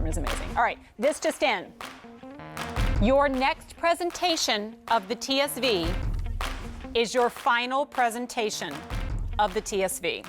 department is amazing. All right, this just in. Your next presentation of the TSV is your final presentation of the TSV.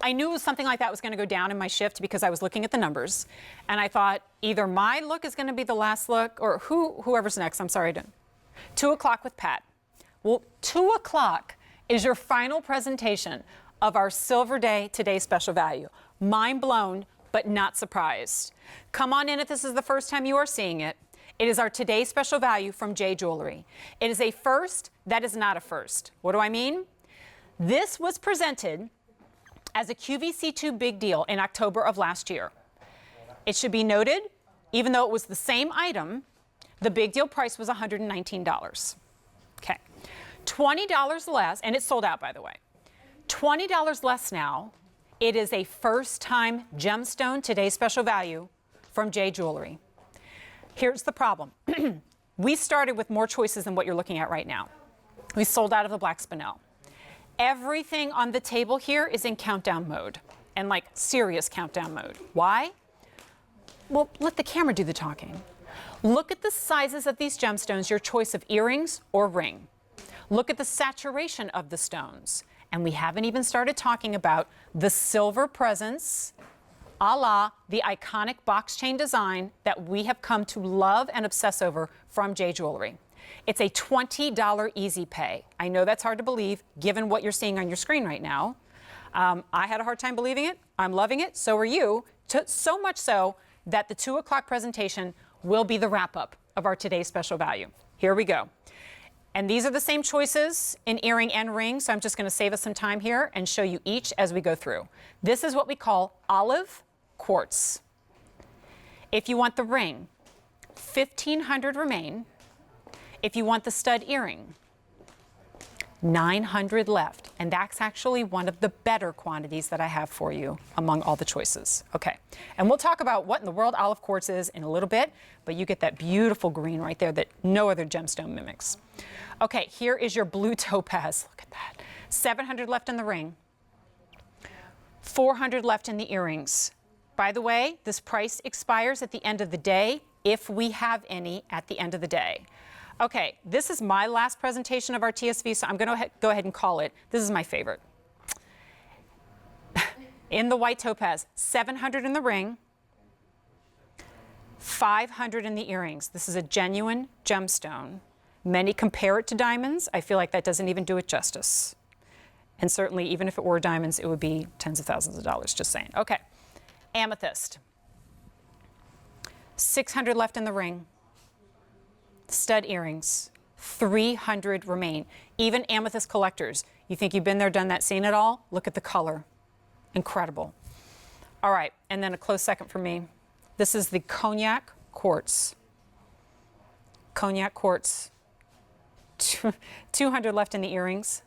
I knew something like that was going to go down in my shift because I was looking at the numbers, and I thought either my look is going to be the last look, or whoever's next. I'm sorry, 2 o'clock with Pat. Well, 2 o'clock is your final presentation of our Silver Day Today Special Value. Mind blown, but not surprised. Come on in if this is the first time you are seeing it. It is our Today Special Value from J Jewelry. It is a first that is not a first. What do I mean? This was presented as a QVC2 big deal in October of last year. It should be noted, even though it was the same item, the big deal price was $119. Okay, $20 less, and it's sold out, by the way. $20 less now. It is a first-time Gemstone Today's Special Value from J Jewelry. Here's the problem. We started with more choices than what you're looking at right now. We sold out of the black spinel. Everything on the table here is in countdown mode, and like serious countdown mode. Why? Well, let the camera do the talking. Look at the sizes of these gemstones, your choice of earrings or ring. Look at the saturation of the stones. And we haven't even started talking about the silver presence, a la the iconic box chain design that we have come to love and obsess over from J Jewelry. It's a $20 easy pay. I know that's hard to believe, given what you're seeing on your screen right now. I had a hard time believing it. I'm loving it. So are you. So much so that the 2 o'clock presentation will be the wrap-up of our Today's Special Value. Here we go. And these are the same choices in earring and ring, so I'm just going to save us some time here and show you each as we go through. This is what we call olive quartz. If you want the ring, $1,500 remain. If you want the stud earring, $900 left. And that's actually one of the better quantities that I have for you among all the choices. Okay, and we'll talk about what in the world olive quartz is in a little bit, but you get that beautiful green right there that no other gemstone mimics. Okay, here is your blue topaz. Look at that. $700 left in the ring. $400 left in the earrings. By the way, this price expires at the end of the day, if we have any at the end of the day. Okay, this is my last presentation of our TSV, so I'm going to go ahead and call it. This is my favorite. In the white topaz, $700 in the ring, $500 in the earrings. This is a genuine gemstone. Many compare it to diamonds. I feel like that doesn't even do it justice. And certainly, even if it were diamonds, it would be tens of thousands of dollars, just saying. Okay, amethyst. $600 left in the ring. Stud earrings, $300 remain. Even amethyst collectors, you think you've been there, done that, seen it all? Look at the color. Incredible. All right, and then a close second for me. This is the cognac quartz. Cognac quartz. 200 left in the earrings,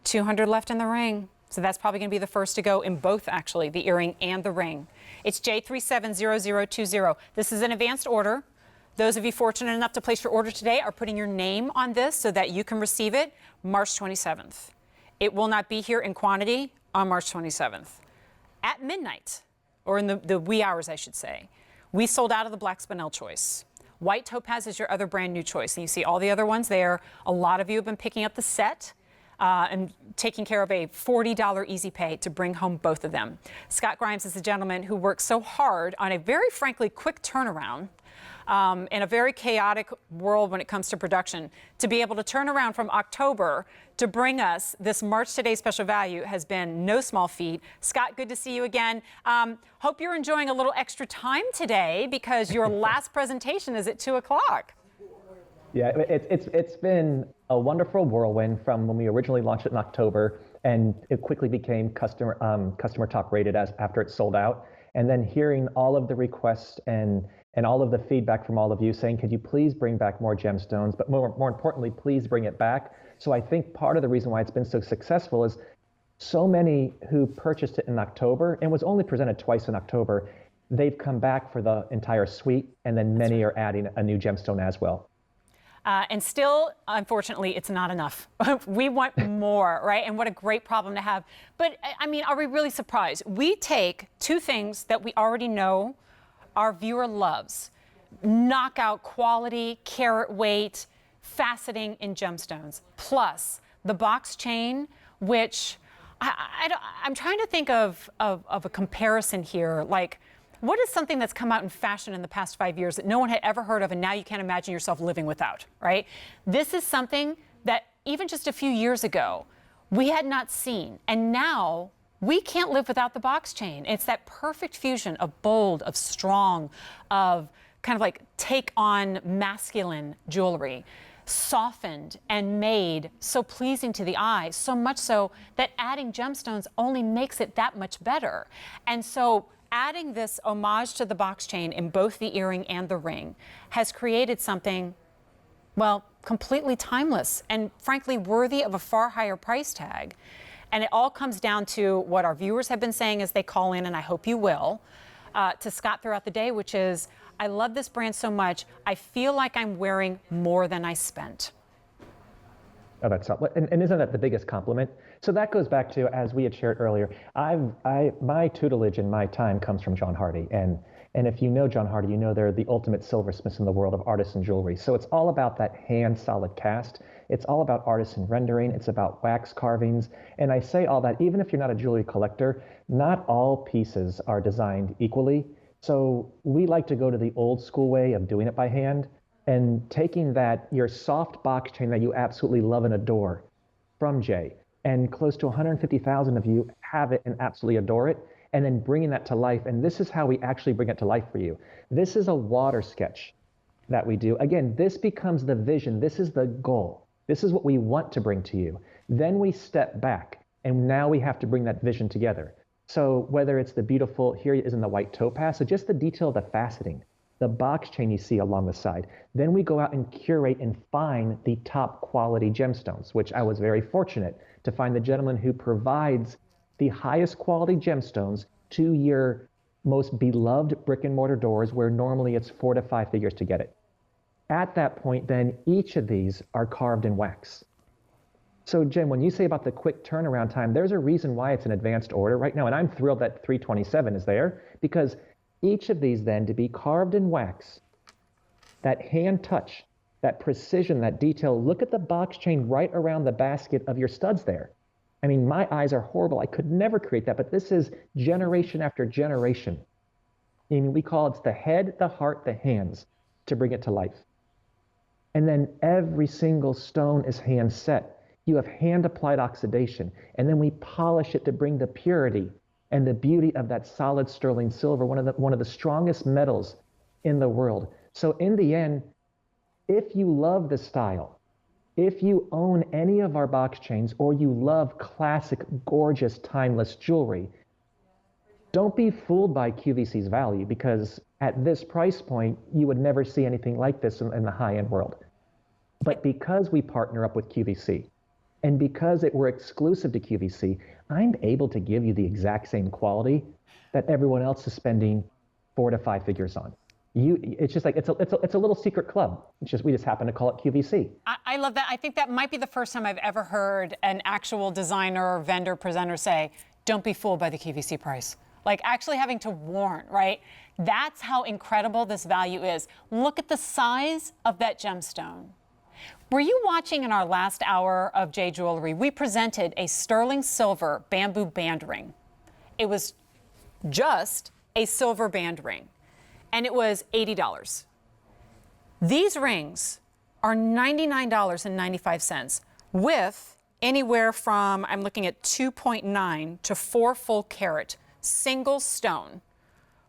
200 left in the ring. So that's probably going to be the first to go in both, actually, the earring and the ring. It's J370020. This is an advanced order. Those of you fortunate enough to place your order today are putting your name on this so that you can receive it March 27th. It will not be here in quantity on March 27th. At midnight, or in the wee hours, I should say, we sold out of the black spinel choice. White topaz is your other brand new choice, and you see all the other ones there. A lot of you have been picking up the set and taking care of a $40 easy pay to bring home both of them. Scott Grimes is the gentleman who works so hard on a very frankly quick turnaround in a very chaotic world when it comes to production. To be able to turn around from October to bring us this March Today Special Value has been no small feat. Scott, good to see you again. Hope you're enjoying a little extra time today because your last presentation is at 2 o'clock. Yeah, it's been a wonderful whirlwind from when we originally launched it in October, and it quickly became customer top rated after it sold out. And then hearing all of the requests and all of the feedback from all of you saying, could you please bring back more gemstones, but more importantly, please bring it back. So I think part of the reason why it's been so successful is so many who purchased it in October and was only presented twice in October, they've come back for the entire suite, and then many are adding a new gemstone as well. And still, unfortunately, it's not enough. We want more, right? And what a great problem to have. But I mean, are we really surprised? We take two things that we already know our viewer loves: knockout quality, carat weight, faceting in gemstones, plus the box chain, which I'm trying to think of a comparison here. Like, what is something that's come out in fashion in the past 5 years that no one had ever heard of and now you can't imagine yourself living without, right? This is something that even just a few years ago we had not seen, and now we can't live without the box chain. It's that perfect fusion of bold, of strong, of kind of like take on masculine jewelry, softened and made so pleasing to the eye, so much so that adding gemstones only makes it that much better. And so adding this homage to the box chain in both the earring and the ring has created something, well, completely timeless and frankly worthy of a far higher price tag. And it all comes down to what our viewers have been saying as they call in, and I hope you will, to Scott throughout the day, which is, I love this brand so much, I feel like I'm wearing more than I spent. Oh, that's not, and isn't that the biggest compliment? So that goes back to, as we had shared earlier, my tutelage and my time comes from John Hardy, and if you know John Hardy, you know they're the ultimate silversmiths in the world of artisan jewelry. So it's all about that hand solid cast. It's all about artisan rendering. It's about wax carvings. And I say all that, even if you're not a jewelry collector, not all pieces are designed equally. So we like to go to the old school way of doing it by hand and taking that, your soft box chain that you absolutely love and adore from Jay, and close to 150,000 of you have it and absolutely adore it, and then bringing that to life. And this is how we actually bring it to life for you. This is a water sketch that we do. Again, this becomes the vision. This is the goal. This is what we want to bring to you. Then we step back, and now we have to bring that vision together. So whether it's the beautiful, here is in the white topaz, so just the detail of the faceting, the box chain you see along the side. Then we go out and curate and find the top quality gemstones, which I was very fortunate to find the gentleman who provides the highest quality gemstones to your most beloved brick and mortar doors, where normally it's 4 to 5 figures to get it. At that point, then each of these are carved in wax. So Jen, when you say about the quick turnaround time, there's a reason why it's an advanced order right now. And I'm thrilled that 327 is there, because each of these then to be carved in wax, that hand touch, that precision, that detail, look at the box chain right around the basket of your studs there. I mean, my eyes are horrible. I could never create that, but this is generation after generation. I mean, we call it the head, the heart, the hands to bring it to life. And then every single stone is hand set. You have hand applied oxidation, and then we polish it to bring the purity and the beauty of that solid sterling silver, one of the strongest metals in the world. So in the end, if you love the style, if you own any of our box chains, or you love classic, gorgeous, timeless jewelry, don't be fooled by QVC's value, because at this price point, you would never see anything like this in the high-end world. But because we partner up with QVC, and because we're exclusive to QVC, I'm able to give you the exact same quality that everyone else is spending 4 to 5 figures on. It's just like, it's a little secret club. We just happen to call it QVC. I love that. I think that might be the first time I've ever heard an actual designer, vendor, presenter say, don't be fooled by the QVC price. Like actually having to warn, right? That's how incredible this value is. Look at the size of that gemstone. Were you watching in our last hour of J Jewelry? We presented a sterling silver bamboo band ring. It was just a silver band ring, and it was $80. These rings are $99.95 with anywhere from, I'm looking at 2.9 to 4 full carat single stone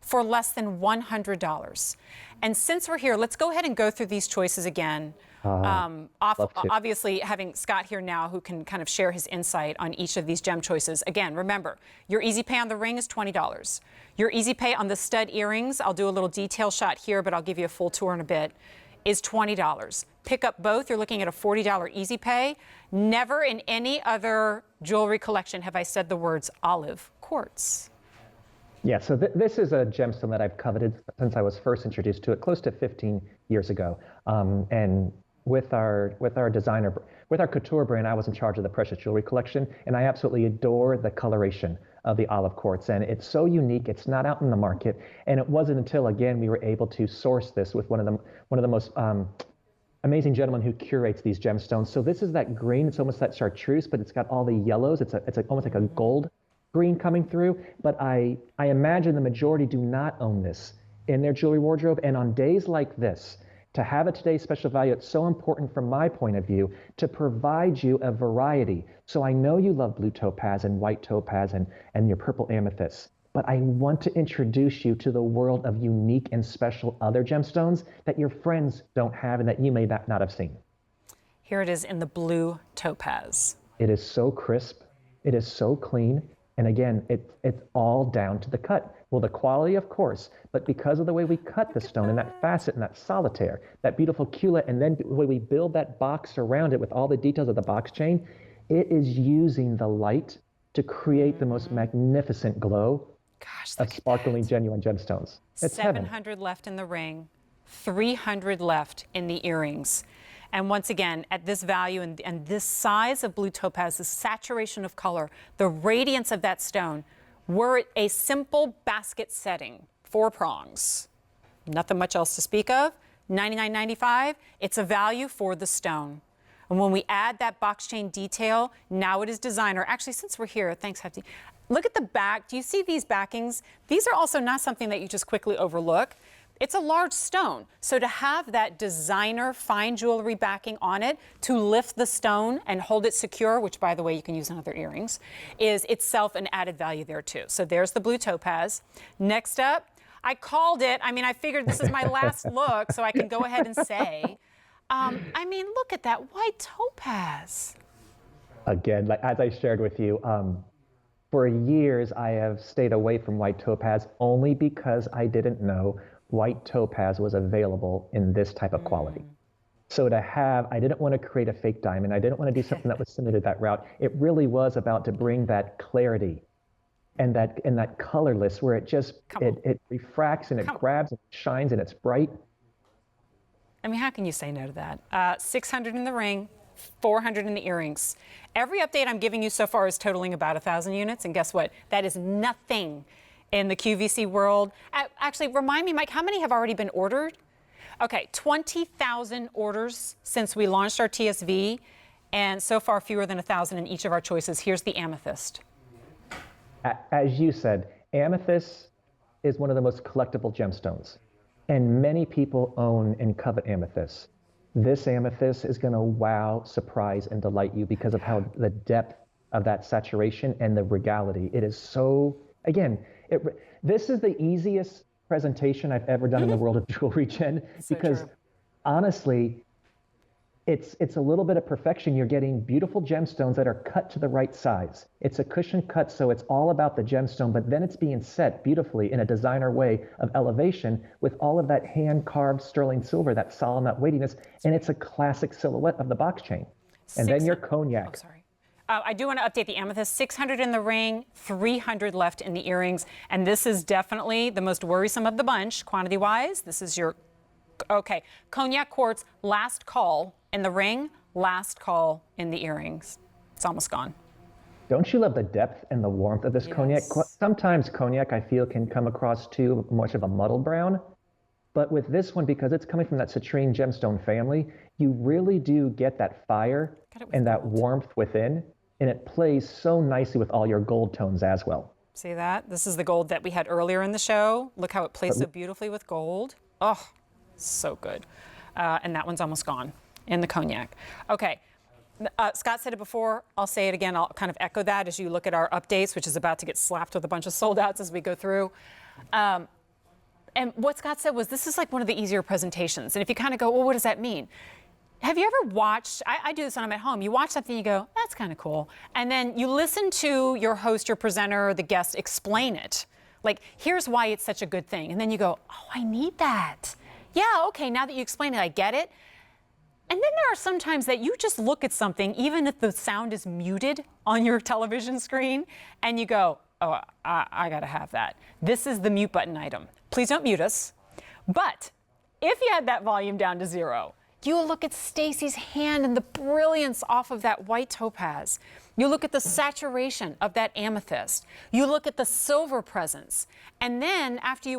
for less than $100. And since we're here, let's go ahead and go through these choices again. Obviously, having Scott here now who can kind of share his insight on each of these gem choices. Again, remember, your easy pay on the ring is $20. Your easy pay on the stud earrings, I'll do a little detail shot here, but I'll give you a full tour in a bit, is $20. Pick up both, you're looking at a $40 easy pay. Never in any other jewelry collection have I said the words olive quartz. Yeah, so this is a gemstone that I've coveted since I was first introduced to it close to 15 years ago. And with our couture brand. I was in charge of the precious jewelry collection, and I absolutely adore the coloration of the olive quartz. And it's so unique. It's not out in the market. And it wasn't until, again, we were able to source this with one of the most amazing gentlemen who curates these gemstones. So this is that green. It's almost that chartreuse, but it's got all the yellows. It's almost like a gold green coming through. But I imagine the majority do not own this in their jewelry wardrobe. And on days like this, to have a today's special value, it's so important from my point of view to provide you a variety. So I know you love blue topaz and white topaz and your purple amethyst, but I want to introduce you to the world of unique and special other gemstones that your friends don't have and that you may not have seen. Here it is in the blue topaz. It is so crisp. It is so clean. And again, it's all down to the cut. Well, the quality, of course, but because of the way we cut the stone and that facet and that solitaire, that beautiful culet, and then the way we build that box around it with all the details of the box chain, it is using the light to create the most magnificent glow of sparkling, genuine gemstones. It's 700 heaven. left in the ring, 300 left in the earrings. And once again, at this value and this size of blue topaz, the saturation of color, the radiance of that stone, were it a simple basket setting, 4 prongs, nothing much else to speak of, $99.95, it's a value for the stone. And when we add that box chain detail, now it is designer. Actually, since we're here, thanks, Hefty. Look at the back. Do you see these backings? These are also not something that you just quickly overlook. It's a large stone. So to have that designer fine jewelry backing on it to lift the stone and hold it secure, which by the way, you can use in other earrings, is itself an added value there too. So there's the blue topaz. Next up, I called it. I mean, I figured this is my last look, so I can go ahead and say, I mean, look at that white topaz. Again, like as I shared with you, for years I have stayed away from white topaz only because I didn't know white topaz was available in this type of quality. So I didn't want to create a fake diamond. I didn't want to do something that was submitted that route. It really was about to bring that clarity and that colorless where it just, it refracts and it grabs and it shines and it's bright. I mean, how can you say no to that? 600 in the ring, 400 in the earrings. Every update I'm giving you so far is totaling about 1,000 units. And guess what? That is nothing in the QVC world. Actually, remind me, Mike, how many have already been ordered? Okay, 20,000 orders since we launched our TSV, and so far fewer than 1,000 in each of our choices. Here's the amethyst. As you said, amethyst is one of the most collectible gemstones, and many people own and covet amethyst. This amethyst is going to wow, surprise, and delight you because of how the depth of that saturation and the regality. It is so, again, this is the easiest presentation I've ever done in the world of jewelry, Jen, because honestly, it's a little bit of perfection. You're getting beautiful gemstones that are cut to the right size. It's a cushion cut, so it's all about the gemstone, but then it's being set beautifully in a designer way of elevation with all of that hand-carved sterling silver, that solemn, that weightiness, and it's a classic silhouette of the box chain. And then your cognac. Oh, sorry. I do want to update the amethyst. 600 in the ring, 300 left in the earrings. And this is definitely the most worrisome of the bunch, quantity-wise. This is your, okay, cognac quartz, last call in the ring, last call in the earrings. It's almost gone. Don't you love the depth and the warmth of this cognac? Sometimes cognac, I feel, can come across too much of a muddled brown. But with this one, because it's coming from that citrine gemstone family, you really do get that fire and that warmth within. And it plays so nicely with all your gold tones as well. See that? This is the gold that we had earlier in the show. Look how it plays so beautifully with gold. Oh, so good. And that one's almost gone in the cognac. Okay. Scott said it before. I'll say it again. I'll kind of echo that as you look at our updates, which is about to get slapped with a bunch of sold outs as we go through. And what Scott said was this is like one of the easier presentations. And if you kind of go, well, what does that mean? Have you ever watched, I do this when I'm at home, you watch something, you go, that's kind of cool. And then you listen to your host, your presenter, the guest explain it. Like, here's why it's such a good thing. And then you go, oh, I need that. Yeah, okay, now that you explain it, I get it. And then there are some times that you just look at something, even if the sound is muted on your television screen, and you go, oh, I gotta have that. This is the mute button item. Please don't mute us. But if you had that volume down to 0, You look at Stacy's hand and the brilliance off of that white topaz. You look at the saturation of that amethyst. You look at the silver presence. And then after you